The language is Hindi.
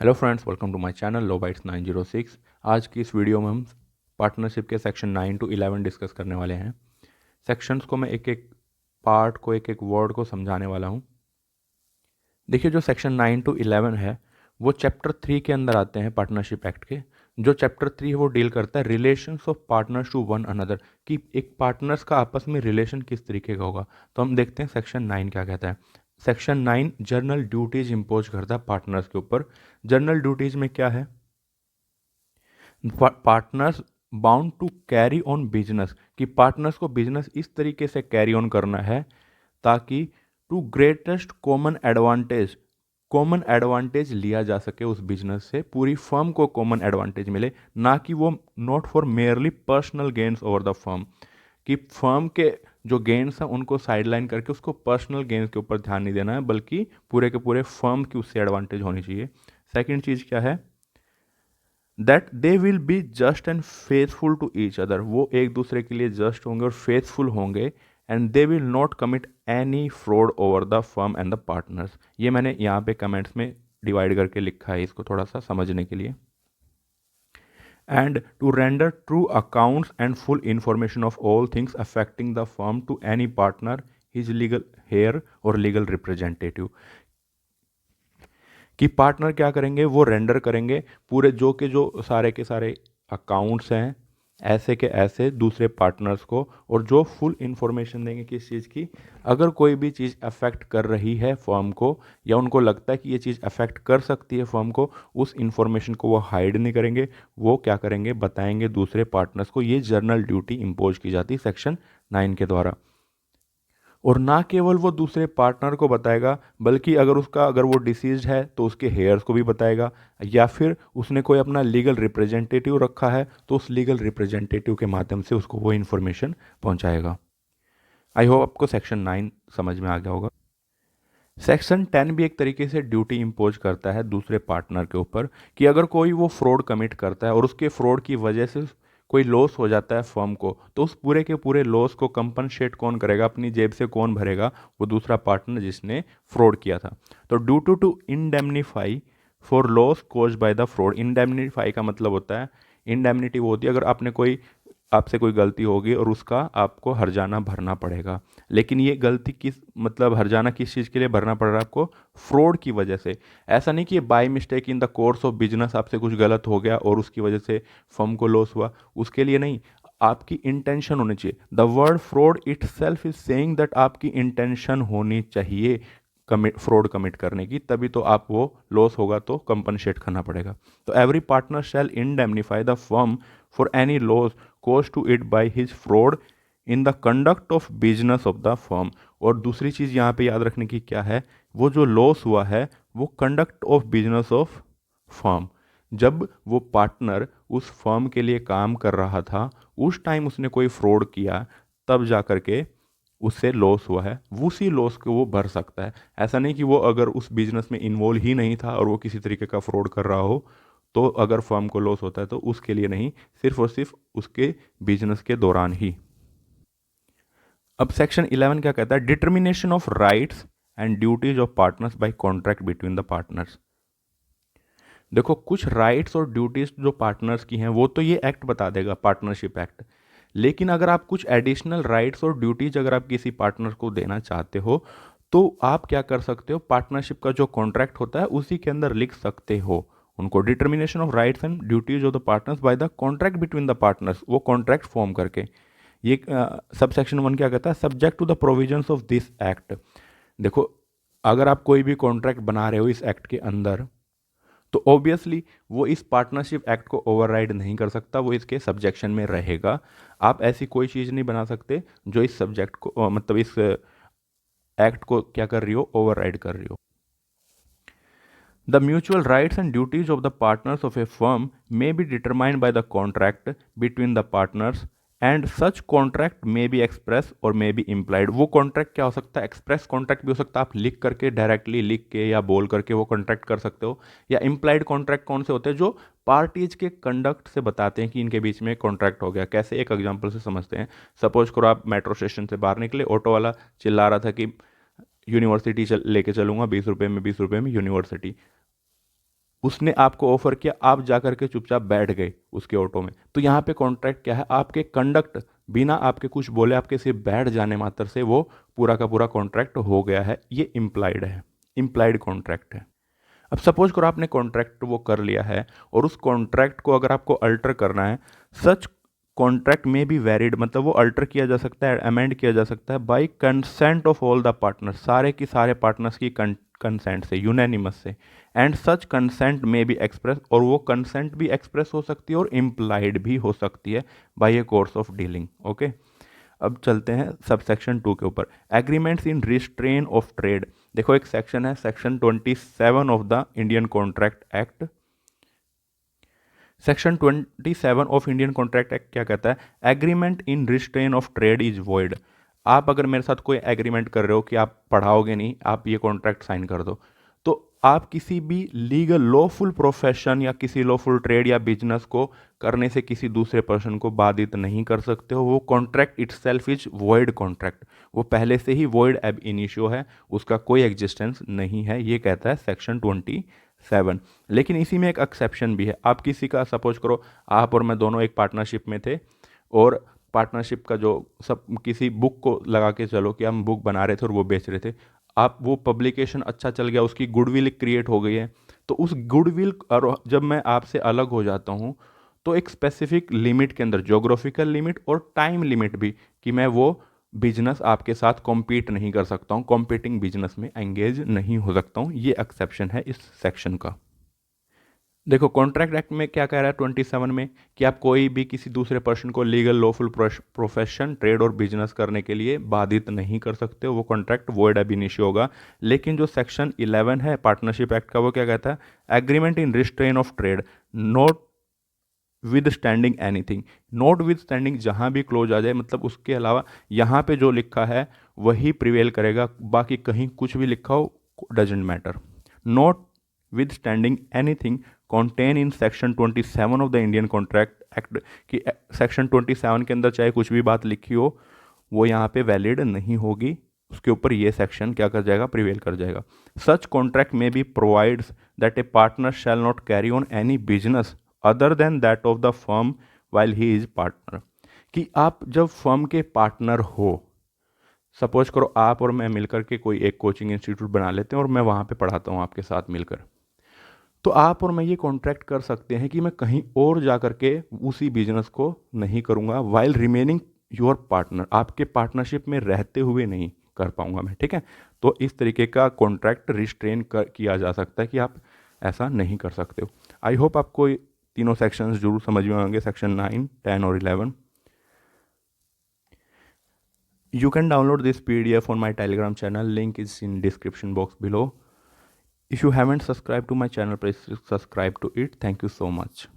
Hello friends, welcome to my channel law bytes 906। आज की इस वीडियो में हम पार्टनरशिप के सेक्शन 9 to 11 डिस्कस करने वाले हैं। सेक्शंस को मैं एक एक पार्ट को एक एक वर्ड को समझाने वाला हूं। देखिए, जो सेक्शन 9 to 11 है वो चैप्टर 3 के अंदर आते हैं पार्टनरशिप एक्ट के। जो चैप्टर 3 है वो डील करता है relations of partners to one another, कि एक पार्टनर्स का आपस में रिलेशन किस तरीके का होगा। तो हम देखते हैं सेक्शन 9 क्या कहता है। सेक्शन 9 जर्नल ड्यूटीज इम्पोज करता है पार्टनर्स के ऊपर। जर्नल ड्यूटीज में क्या है? Partners bound to carry on business, कि पार्टनर्स को बिजनेस इस तरीके से कैरी ऑन करना है ताकि टू ग्रेटेस्ट कॉमन एडवांटेज लिया जा सके उस बिजनेस से, पूरी फर्म को कॉमन एडवांटेज मिले, ना कि वो not for merely personal gains over the firm, कि फर्म के जो गेन्स हैं उनको साइडलाइन करके उसको पर्सनल गेन्स के ऊपर ध्यान नहीं देना है, बल्कि पूरे के पूरे फर्म की उससे एडवांटेज होनी चाहिए। सेकेंड चीज़ क्या है? That they will be just and faithful to each other, वो एक दूसरे के लिए जस्ट होंगे और फेथफुल होंगे। And they will not commit any fraud over the firm and the partners. ये मैंने यहाँ पे कमेंट्स में डिवाइड करके लिखा है इसको थोड़ा सा समझने के लिए। And to render true accounts and full information of all things affecting the firm to any partner, his legal heir और लीगल रिप्रेजेंटेटिव, कि पार्टनर क्या करेंगे, वो रेंडर करेंगे पूरे जो सारे के सारे अकाउंट्स हैं ऐसे के ऐसे दूसरे पार्टनर्स को, और जो फुल इंफॉर्मेशन देंगे किस चीज़ की, अगर कोई भी चीज़ अफेक्ट कर रही है फर्म को या उनको लगता है कि ये चीज़ अफेक्ट कर सकती है फर्म को, उस इंफॉर्मेशन को वो हाइड नहीं करेंगे, वो क्या करेंगे, बताएंगे दूसरे पार्टनर्स को। ये जर्नल ड्यूटी इम्पोज की जाती है सेक्शन 9 के द्वारा। और ना केवल वो दूसरे पार्टनर को बताएगा, बल्कि अगर वो डिसीज्ड है तो उसके हेयर्स को भी बताएगा, या फिर उसने कोई अपना लीगल रिप्रेजेंटेटिव रखा है तो उस लीगल रिप्रेजेंटेटिव के माध्यम से उसको वो इन्फॉर्मेशन पहुंचाएगा। आई होप आपको सेक्शन 9 समझ में आ गया होगा। सेक्शन 10 भी एक तरीके से ड्यूटी इम्पोज करता है दूसरे पार्टनर के ऊपर, कि अगर कोई वो फ्रॉड कमिट करता है और उसके फ्रॉड की वजह से कोई लॉस हो जाता है फर्म को, तो उस पूरे के पूरे लॉस को कंपनसेट कौन करेगा, अपनी जेब से कौन भरेगा? वो दूसरा पार्टनर जिसने फ्रॉड किया था। तो duty to indemnify for loss cause by the fraud. Indemnify का मतलब होता है, इंडेमनिटी वो होती है अगर आपसे कोई गलती होगी और उसका आपको हर्जाना भरना पड़ेगा। लेकिन ये गलती हर्जाना किस चीज़ के लिए भरना पड़ रहा है आपको? फ्रॉड की वजह से। ऐसा नहीं कि by mistake in the course of business आपसे कुछ गलत हो गया और उसकी वजह से फर्म को लॉस हुआ, उसके लिए नहीं। आपकी इंटेंशन होनी चाहिए। The word fraud it self is saying that आपकी इंटेंशन होनी चाहिए फ्रॉड कमिट करने की, तभी तो आप वो लॉस होगा तो कंपनसेट करना पड़ेगा। तो every partner shall indemnify the firm for any loss cause to it by his fraud in the conduct of business of the firm. और दूसरी चीज़ यहाँ पे याद रखने की क्या है, वो जो लॉस हुआ है वो conduct of business of firm. जब वो पार्टनर उस फर्म के लिए काम कर रहा था उस टाइम उसने कोई फ्रॉड किया, तब जा करके उससे लॉस हुआ है, उसी लॉस को वो भर सकता है। ऐसा नहीं कि वो अगर उस बिजनेस में इन्वॉल्व ही नहीं था और वो किसी तरीके का फ्रॉड कर रहा हो तो अगर फर्म को लॉस होता है तो उसके लिए नहीं, सिर्फ और सिर्फ उसके बिजनेस के दौरान ही। अब सेक्शन 11 क्या कहता है? Determination of rights and duties of partners by contract between the partners. देखो, कुछ राइट्स और ड्यूटीज जो पार्टनर्स की हैं वो तो ये एक्ट बता देगा, पार्टनरशिप एक्ट। लेकिन अगर आप कुछ एडिशनल राइट्स और ड्यूटीज अगर आप किसी पार्टनर को देना चाहते हो तो आप क्या कर सकते हो, पार्टनरशिप का जो कॉन्ट्रैक्ट होता है उसी के अंदर लिख सकते हो उनको। Determination of rights and duties of the partners by the contract between the partners, वो कॉन्ट्रैक्ट फॉर्म करके। ये सब सेक्शन 1 क्या कहता है? Subject to the provisions of this act. देखो, अगर आप कोई भी कॉन्ट्रैक्ट बना रहे हो इस एक्ट के अंदर तो ऑब्वियसली वो इस पार्टनरशिप एक्ट को ओवरराइड नहीं कर सकता, वो इसके सब्जेक्शन में रहेगा। आप ऐसी कोई चीज़ नहीं बना सकते जो इस सब्जेक्ट को इस एक्ट को क्या कर रही हो, ओवरराइड कर रही हो। The mutual rights and duties of the partners of A firm may be determined by the contract between the partners and such contract may be express और मे बी इम्प्लाइड। वो कॉन्ट्रैक्ट क्या हो सकता है? एक्सप्रेस कॉन्ट्रैक्ट भी हो सकता है, आप लिख करके डायरेक्टली लिख के या बोल करके वो कॉन्ट्रैक्ट कर सकते हो। या इम्प्लाइड कॉन्ट्रैक्ट कौन से होते हैं? जो पार्टीज के कंडक्ट से बताते हैं कि इनके बीच में कॉन्ट्रैक्ट हो गया। कैसे? एक एग्जाम्पल से समझते हैं। सपोज करो आप मेट्रो स्टेशन से बाहर निकले, ऑटो वाला चिल्ला रहा था कि यूनिवर्सिटी लेके चलूंगा 20 रुपये में, 20 रुपये में यूनिवर्सिटी। उसने आपको ऑफर किया, आप जाकर के चुपचाप बैठ गए उसके ऑटो में, तो यहाँ पे कॉन्ट्रैक्ट क्या है, आपके कंडक्ट, बिना आपके कुछ बोले आपके सिर्फ बैठ जाने मात्र से वो पूरा का पूरा कॉन्ट्रैक्ट हो गया है, ये इम्प्लाइड है, इम्प्लाइड कॉन्ट्रैक्ट है। अब सपोज करो आपने कॉन्ट्रैक्ट वो कर लिया है और उस कॉन्ट्रैक्ट को अगर आपको अल्टर करना है, सच कॉन्ट्रैक्ट में बी वैलिड, मतलब वो अल्टर किया जा सकता है, अमेंड किया जा सकता है bye consent of all the partners, सारे की सारे पार्टनर्स की कंसेंट से, यूनैनिमस से। एंड सच कंसेंट में बी एक्सप्रेस, और वो कंसेंट भी एक्सप्रेस हो सकती है और इम्प्लाइड भी हो सकती है by a course of dealing. Okay, अब चलते हैं सब सेक्शन 2 के ऊपर, agreements in restraint of trade. देखो एक सेक्शन है section 27 of the Indian contract act. Section 27 of Indian contract act क्या कहता है, agreement in restraint of trade is void. आप अगर मेरे साथ कोई एग्रीमेंट कर रहे हो कि आप पढ़ाओगे नहीं, आप ये कॉन्ट्रैक्ट साइन कर दो, तो आप किसी भी लीगल लॉफुल प्रोफेशन या किसी लॉफुल ट्रेड या बिजनेस को करने से किसी दूसरे पर्सन को बाधित नहीं कर सकते हो। वो contract itself is void contract, वो पहले से ही वॉइड एब इनिशियो है, उसका कोई एग्जिस्टेंस नहीं है, ये कहता है सेक्शन 27। लेकिन इसी में एक एक्सेप्शन भी है। आप किसी का, सपोज करो आप और मैं दोनों एक पार्टनरशिप में थे, और पार्टनरशिप का जो सब किसी बुक को लगा के चलो कि हम बुक बना रहे थे और वो बेच रहे थे, आप वो पब्लिकेशन अच्छा चल गया, उसकी गुडविल क्रिएट हो गई है, तो उस गुडविल, और जब मैं आपसे अलग हो जाता हूँ तो एक स्पेसिफिक लिमिट के अंदर, जोग्राफिकल लिमिट और टाइम लिमिट भी, कि मैं वो बिजनेस आपके साथ कॉम्पीट नहीं कर सकता हूँ, कॉम्पीटिंग बिजनेस में एंगेज नहीं हो सकता हूँ, ये एक्सेप्शन है इस सेक्शन का। देखो कॉन्ट्रैक्ट एक्ट में क्या कह रहा है 27 में, कि आप कोई भी किसी दूसरे पर्सन को लीगल लॉफुल प्रोफेशन, ट्रेड और बिजनेस करने के लिए बाधित नहीं कर सकते हो, वो कॉन्ट्रैक्ट वॉइड अब इनिशियो होगा। लेकिन जो सेक्शन 11 है पार्टनरशिप एक्ट का, वो क्या कहता है, agreement in restraint of trade not with standing anything. Not with standing जहाँ भी क्लोज आ जाए, मतलब उसके अलावा यहाँ पे जो लिखा है वही प्रिवेल करेगा, बाकी कहीं कुछ भी लिखा हो doesn't matter. Not with standing anything contain in section 27 of the Indian contract act, कि सेक्शन 27 के अंदर चाहे कुछ भी बात लिखी हो वो यहाँ पे वैलिड नहीं होगी, उसके ऊपर ये सेक्शन क्या कर जाएगा, प्रिवेल कर जाएगा। सच कॉन्ट्रैक्ट में be provides that a partner shall not carry on any business other than that of the firm while he is partner. कि आप जब फर्म के पार्टनर हो, सपोज करो आप और मैं मिलकर के कोई एक कोचिंग इंस्टीट्यूट बना लेते हैं और मैं वहाँ पे पढ़ाता हूँ आपके साथ मिलकर, तो आप और मैं ये कॉन्ट्रैक्ट कर सकते हैं कि मैं कहीं और जा कर के उसी बिजनेस को नहीं करूँगा, वाइल रिमेनिंग योर पार्टनर, आपके पार्टनरशिप में रहते हुए नहीं कर पाऊंगा मैं, ठीक है। तो इस तरीके का कॉन्ट्रैक्ट रिस्ट्रेन किया जा सकता है कि आप ऐसा नहीं कर सकते हो। आई होप आपको तीनों सेक्शंस जरूर समझ में आएंगे, सेक्शन 9, 10 और 11। You can download this PDF on my Telegram channel. Link is in description box below. If you haven't subscribed to my channel, please subscribe to it. Thank you so much.